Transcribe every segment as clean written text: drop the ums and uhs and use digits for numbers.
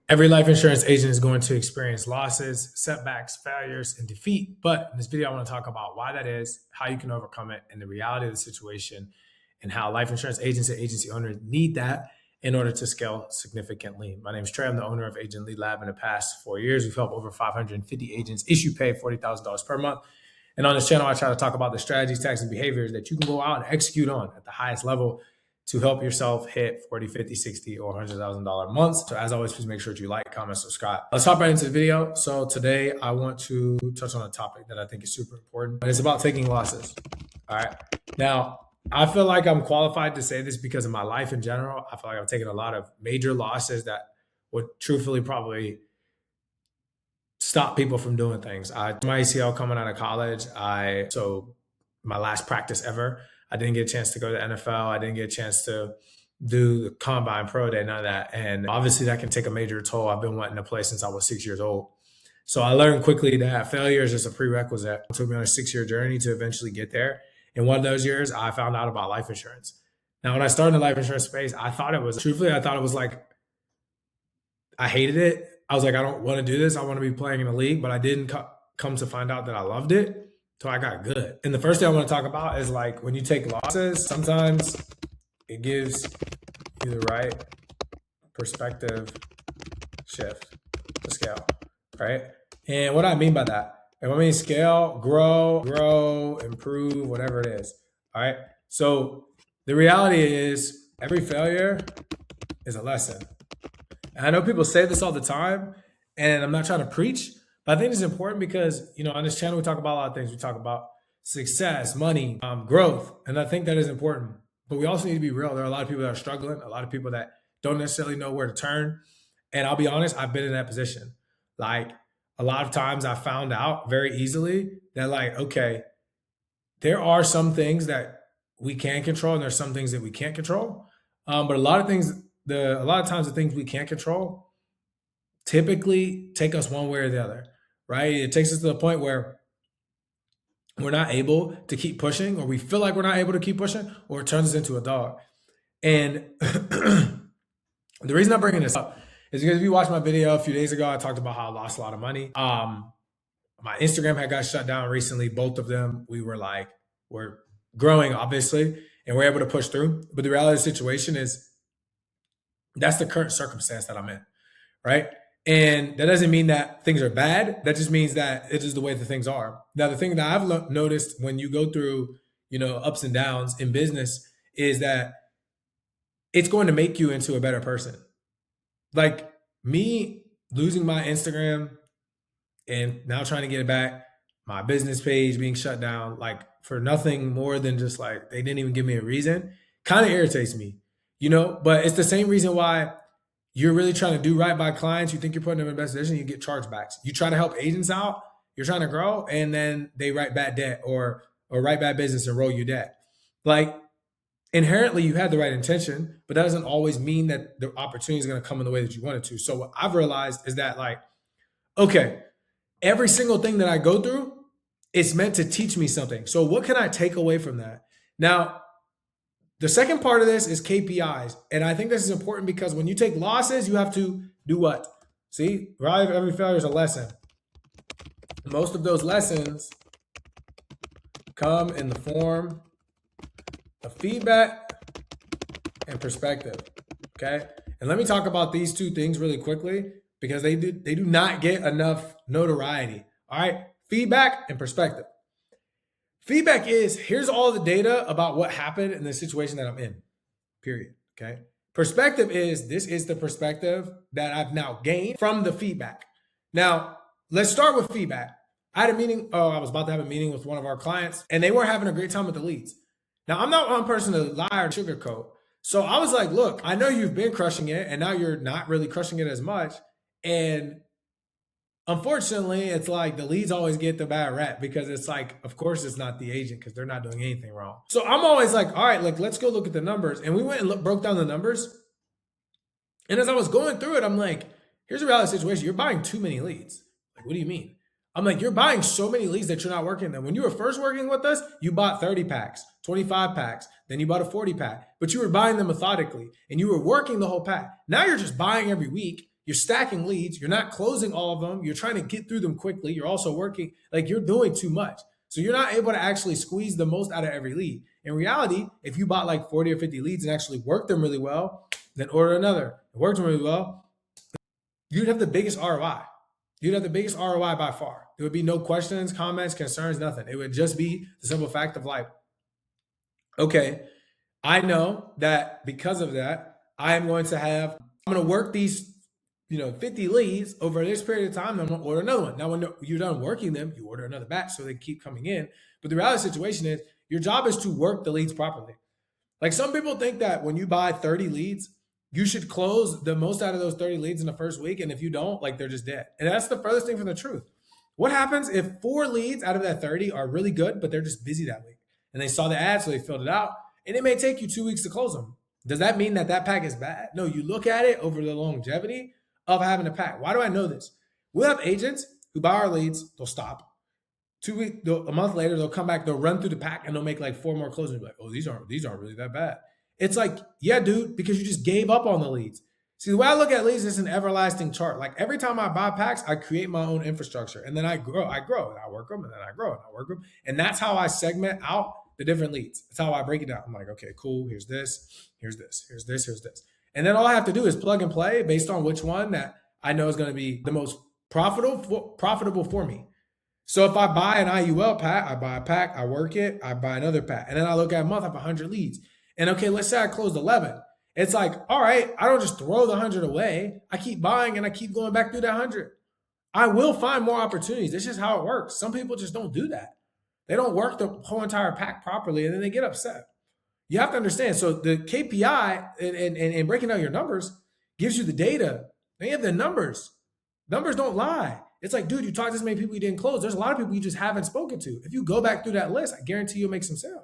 Every life insurance agent is going to experience losses, setbacks, failures, and defeat. But in this video, I want to talk about why that is, how you can overcome it, and the reality of the situation, and how life insurance agents and agency owners need that in order to scale significantly. My name is Trey. I'm the owner of Agent Lead Lab. In the past 4 years, we've helped over 550 agents issue pay $40,000 per month. And on this channel, I try to talk about the strategies, tactics, and behaviors that you can go out and execute on at the highest level to help yourself hit 40, 50, 60, or $100,000 months. So as always, please make sure that you like, comment, subscribe. Let's hop right into the video. So today I want to touch on a topic that I think is super important, and it's about taking losses. All right. Now, I feel like I'm qualified to say this because of my life in general. I feel like I've taken a lot of major losses that would truthfully probably stop people from doing things. My ACL coming out of college, so my last practice ever, I didn't get a chance to go to the NFL. I didn't get a chance to do the combine pro day, none of that. And obviously that can take a major toll. I've been wanting to play since I was 6 years old. So I learned quickly that failure is just a prerequisite. It took me on a 6-year journey to eventually get there. In one of those years, I found out about life insurance. Now, when I started in the life insurance space, I thought it was like, I hated it. I was like, I don't want to do this. I want to be playing in the league, but I didn't come to find out that I loved it. So I got good. And the first thing I want to talk about is like when you take losses, sometimes it gives you the right perspective shift to scale, right? And what I mean by that, and what I mean scale, grow, improve, whatever it is, all right? So the reality is every failure is a lesson. And I know people say this all the time, and I'm not trying to preach, but I think it's important because, on this channel, we talk about a lot of things. We talk about success, money, growth. And I think that is important. But we also need to be real. There are a lot of people that are struggling, a lot of people that don't necessarily know where to turn. And I'll be honest, I've been in that position. Like a lot of times I found out very easily that okay, there are some things that we can control and there's some things that we can't control. But a lot of times the things we can't control typically take us one way or the other. Right? It takes us to the point where we're not able to keep pushing, or we feel like we're not able to keep pushing, or it turns us into a dog. And the reason I'm bringing this up is because if you watched my video a few days ago, I talked about how I lost a lot of money. My Instagram had got shut down recently. Both of them, we're growing, obviously, and we're able to push through. But the reality of the situation is that's the current circumstance that I'm in, right? And that doesn't mean that things are bad. That just means that it is the way that things are. Now, the thing that I've noticed when you go through, ups and downs in business is that it's going to make you into a better person. Like me losing my Instagram and now trying to get it back, my business page being shut down, for nothing more than just they didn't even give me a reason, kind of irritates me, but it's the same reason why you're really trying to do right by clients. You think you're putting them in the best position, you get chargebacks. You try to help agents out, you're trying to grow, and then they write bad debt or write bad business and roll you debt. Inherently, you had the right intention, but that doesn't always mean that the opportunity is going to come in the way that you want it to. So what I've realized is that okay, every single thing that I go through, it's meant to teach me something. So what can I take away from that? Now, the second part of this is KPIs. And I think this is important because when you take losses, you have to do what? See, every failure is a lesson. Most of those lessons come in the form of feedback and perspective. Okay. And let me talk about these two things really quickly because they do not get enough notoriety. All right. Feedback and perspective. Feedback is, here's all the data about what happened in the situation that I'm in, period, okay? Perspective is, this is the perspective that I've now gained from the feedback. Now, let's start with feedback. I was about to have a meeting with one of our clients, and they weren't having a great time with the leads. Now, I'm not one person to lie or sugarcoat. So I was like, look, I know you've been crushing it, and now you're not really crushing it as much, and unfortunately, it's the leads always get the bad rap because it's of course it's not the agent because they're not doing anything wrong. So I'm always all right, let's go look at the numbers. And we went and broke down the numbers. And as I was going through it, I'm here's the reality situation. You're buying too many leads. What do you mean? I'm you're buying so many leads that you're not working them. When you were first working with us, you bought 30 packs, 25 packs, then you bought a 40 pack, but you were buying them methodically and you were working the whole pack. Now you're just buying every week. You're stacking leads. You're not closing all of them. You're trying to get through them quickly. You're also working, like you're doing too much. So you're not able to actually squeeze the most out of every lead. In reality, if you bought like 40 or 50 leads and actually worked them really well, then order another. It worked them really well, you'd have the biggest ROI. You'd have the biggest ROI by far. There would be no questions, comments, concerns, nothing. It would just be the simple fact of like, okay, I know that because of that, I'm going to work these, 50 leads over this period of time. And I'm going to order another one. Now, when you're done working them, you order another batch so they keep coming in. But the reality of the situation is your job is to work the leads properly. Like some people think that when you buy 30 leads, you should close the most out of those 30 leads in the first week. And if you don't, like they're just dead. And that's the furthest thing from the truth. What happens if 4 leads out of that 30 are really good, but they're just busy that week? And they saw the ad, so they filled it out. And it may take you 2 weeks to close them. Does that mean that pack is bad? No, you look at it over the longevity of having a pack. Why do I know this? We'll have agents who buy our leads, they'll stop. 2 weeks, a month later, they'll come back, they'll run through the pack, and they'll make like 4 more closings. Like, oh, these aren't really that bad. It's like, yeah, dude, because you just gave up on the leads. See, the way I look at leads is an everlasting chart. Like every time I buy packs, I create my own infrastructure, and then I grow, and I work them, and then I grow, and I work them. And that's how I segment out the different leads. That's how I break it down. I'm like, okay, cool. Here's this, here's this, here's this, here's this. And then all I have to do is plug and play based on which one that I know is going to be the most profitable for me. So if I buy an IUL pack, I buy a pack, I work it, I buy another pack. And then I look at a month, I have 100 leads. And okay, let's say I closed 11. It's like, all right, I don't just throw the 100 away. I keep buying and I keep going back through that 100. I will find more opportunities. This is how it works. Some people just don't do that. They don't work the whole entire pack properly and then they get upset. You have to understand. So the KPI and breaking down your numbers gives you the data. They have the numbers. Numbers don't lie. It's like, dude, you talked to this many people you didn't close. There's a lot of people you just haven't spoken to. If you go back through that list, I guarantee you'll make some sales.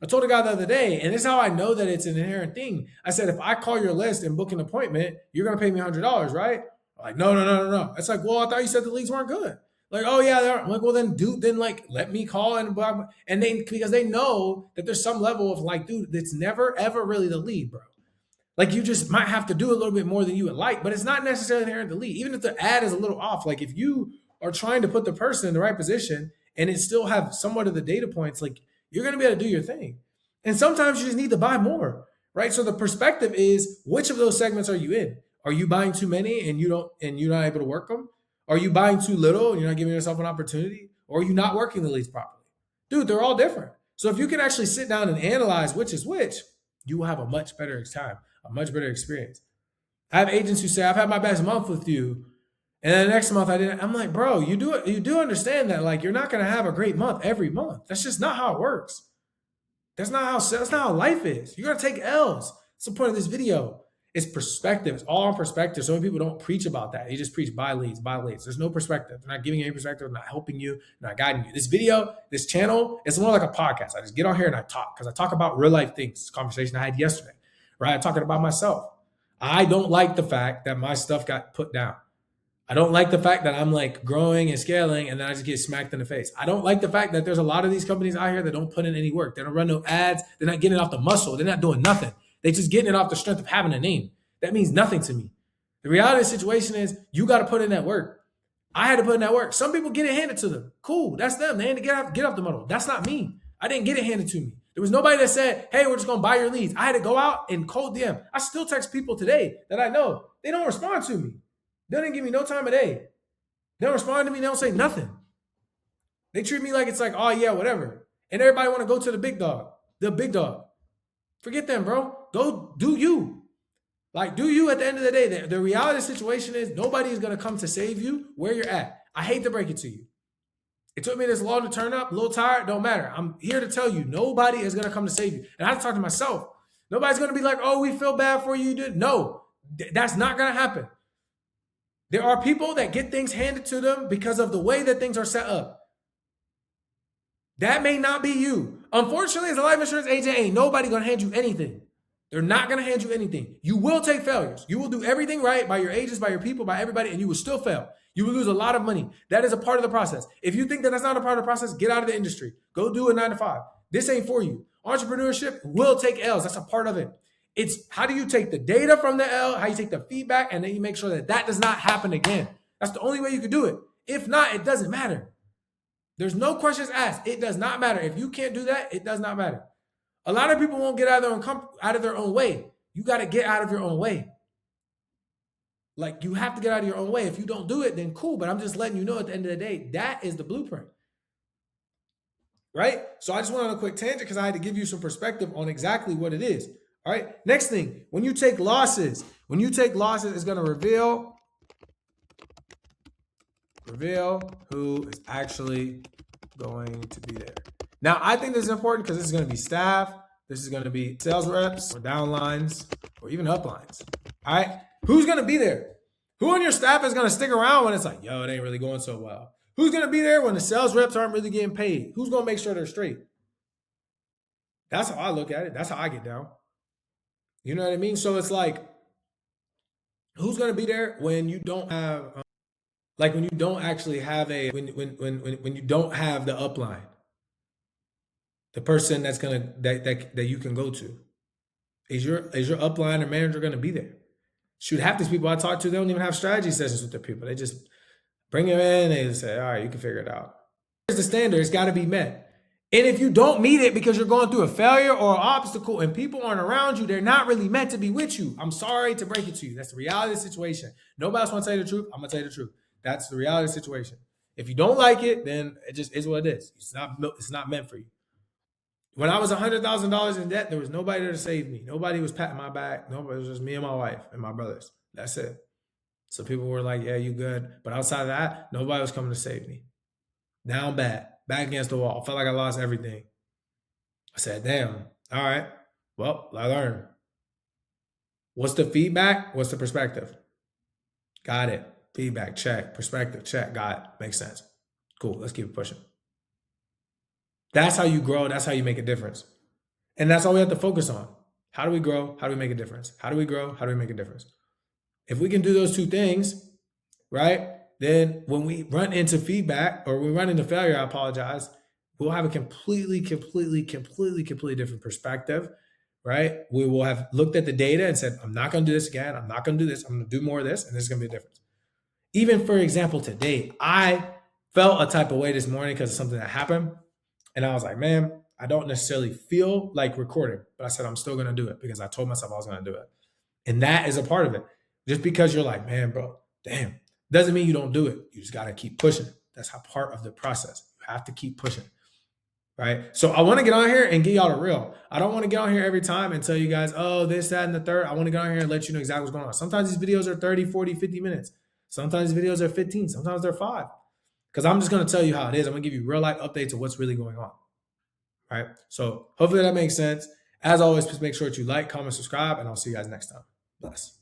I told a guy the other day, and this is how I know that it's an inherent thing. I said, if I call your list and book an appointment, you're going to pay me $100, right? I'm like, no. It's like, well, I thought you said the leads weren't good. Like, oh yeah, they are. I'm like, well then, dude, let me call and blah, blah. And because they know that there's some level of like, dude, it's never ever really the lead, bro. Like you just might have to do a little bit more than you would like, but it's not necessarily inherent to lead. Even if the ad is a little off, like if you are trying to put the person in the right position and it still have somewhat of the data points, like you're going to be able to do your thing. And sometimes you just need to buy more, right? So the perspective is, which of those segments are you in? Are you buying too many and you're not able to work them? Are you buying too little and you're not giving yourself an opportunity? Or are you not working the leads properly? Dude, they're all different. So if you can actually sit down and analyze which is which, you will have a much better time, a much better experience. I have agents who say, I've had my best month with you. And then the next month I didn't. I'm like, bro, you do understand that like you're not going to have a great month every month. That's just not how it works. That's not how life is. You're going to take L's. That's the point of this video. It's perspective. It's all on perspective. So many people don't preach about that. They just preach buy leads, buy leads. There's no perspective. They're not giving you any perspective. They're not helping you. They're not guiding you. This video, this channel, it's more like a podcast. I just get on here and I talk because I talk about real life things. It's a conversation I had yesterday, right? I'm talking about myself. I don't like the fact that my stuff got put down. I don't like the fact that I'm like growing and scaling and then I just get smacked in the face. I don't like the fact that there's a lot of these companies out here that don't put in any work. They don't run no ads. They're not getting it off the muscle. They're not doing nothing. They're just getting it off the strength of having a name. That means nothing to me. The reality of the situation is you got to put in that work. I had to put in that work. Some people get it handed to them. Cool. That's them. They had to get off the model. That's not me. I didn't get it handed to me. There was nobody that said, hey, we're just going to buy your leads. I had to go out and cold DM. I still text people today that I know. They don't respond to me. They didn't give me no time of day. They don't respond to me. They don't say nothing. They treat me like it's like, oh, yeah, whatever. And everybody want to go to the big dog. The big dog. Forget them, bro. Go do you. Like, do you at the end of the day. The reality of the situation is nobody is going to come to save you where you're at. I hate to break it to you. It took me this long to turn up. A little tired. Don't matter. I'm here to tell you, nobody is going to come to save you. And I have to talk to myself. Nobody's going to be like, oh, we feel bad for you. No, that's not going to happen. There are people that get things handed to them because of the way that things are set up. That may not be you. Unfortunately, as a life insurance agent, ain't nobody going to hand you anything. They're not going to hand you anything. You will take failures. You will do everything right by your agents, by your people, by everybody, and you will still fail. You will lose a lot of money. That is a part of the process. If you think that that's not a part of the process, get out of the industry. Go do a 9 to 5. This ain't for you. Entrepreneurship will take L's. That's a part of it. It's how do you take the data from the L, how you take the feedback, and then you make sure that that does not happen again. That's the only way you can do it. If not, it doesn't matter. There's no questions asked. It does not matter. If you can't do that, it does not matter. A lot of people won't get out of their own way. You got to get out of your own way. Like, you have to get out of your own way. If you don't do it, then cool. But I'm just letting you know at the end of the day, that is the blueprint. Right? So I just went on a quick tangent because I had to give you some perspective on exactly what it is. All right. Next thing, when you take losses, it's going to reveal who is actually going to be there. Now, I think this is important because this is going to be staff. This is going to be sales reps or downlines or even uplines. All right. Who's going to be there? Who on your staff is going to stick around when it's like, yo, it ain't really going so well? Who's going to be there when the sales reps aren't really getting paid? Who's going to make sure they're straight? That's how I look at it. That's how I get down. You know what I mean? So it's like, who's going to be there when you don't have, when you don't actually have when you don't have the upline, the person that's going to, that you can go to? Is your upline or manager going to be there? Shoot, half these people I talk to, they don't even have strategy sessions with their people. They just bring them in and they say, all right, you can figure it out. Here's the standard. It's got to be met. And if you don't meet it because you're going through a failure or an obstacle and people aren't around you, they're not really meant to be with you. I'm sorry to break it to you. That's the reality of the situation. Nobody else wants to tell you the truth. I'm going to tell you the truth. That's the reality of the situation. If you don't like it, then it just is what it is. It's not meant for you. When I was $100,000 in debt, there was nobody there to save me. Nobody was patting my back. Nobody. It was just me and my wife and my brothers. That's it. So people were like, yeah, you good. But outside of that, nobody was coming to save me. Down bad, back against the wall. Felt like I lost everything. I said, damn, all right, well, I learned. What's the feedback? What's the perspective? Got it. Feedback, check. Perspective, check. Got it. Makes sense. Cool. Let's keep it pushing. That's how you grow. That's how you make a difference. And that's all we have to focus on. How do we grow? How do we make a difference? How do we grow? How do we make a difference? If we can do those two things, right, then when we run into feedback or we run into failure, I apologize, we'll have a completely different perspective, right? We will have looked at the data and said, I'm not going to do this again. I'm not going to do this. I'm going to do more of this, and this is going to be a difference. Even, for example, today, I felt a type of way this morning because of something that happened. And I was like, man, I don't necessarily feel like recording, but I said, I'm still going to do it because I told myself I was going to do it. And that is a part of it. Just because you're like, man, bro, damn, doesn't mean you don't do it. You just got to keep pushing. That's how part of the process. You have to keep pushing, right? So I want to get on here and get y'all the real. I don't want to get on here every time and tell you guys, oh, this, that, and the third. I want to get on here and let you know exactly what's going on. Sometimes these videos are 30, 40, 50 minutes. Sometimes these videos are 15. Sometimes they're 5. Because I'm just going to tell you how it is. I'm going to give you real life updates of what's really going on, right? So hopefully that makes sense. As always, please make sure that you like, comment, subscribe, and I'll see you guys next time. Bless.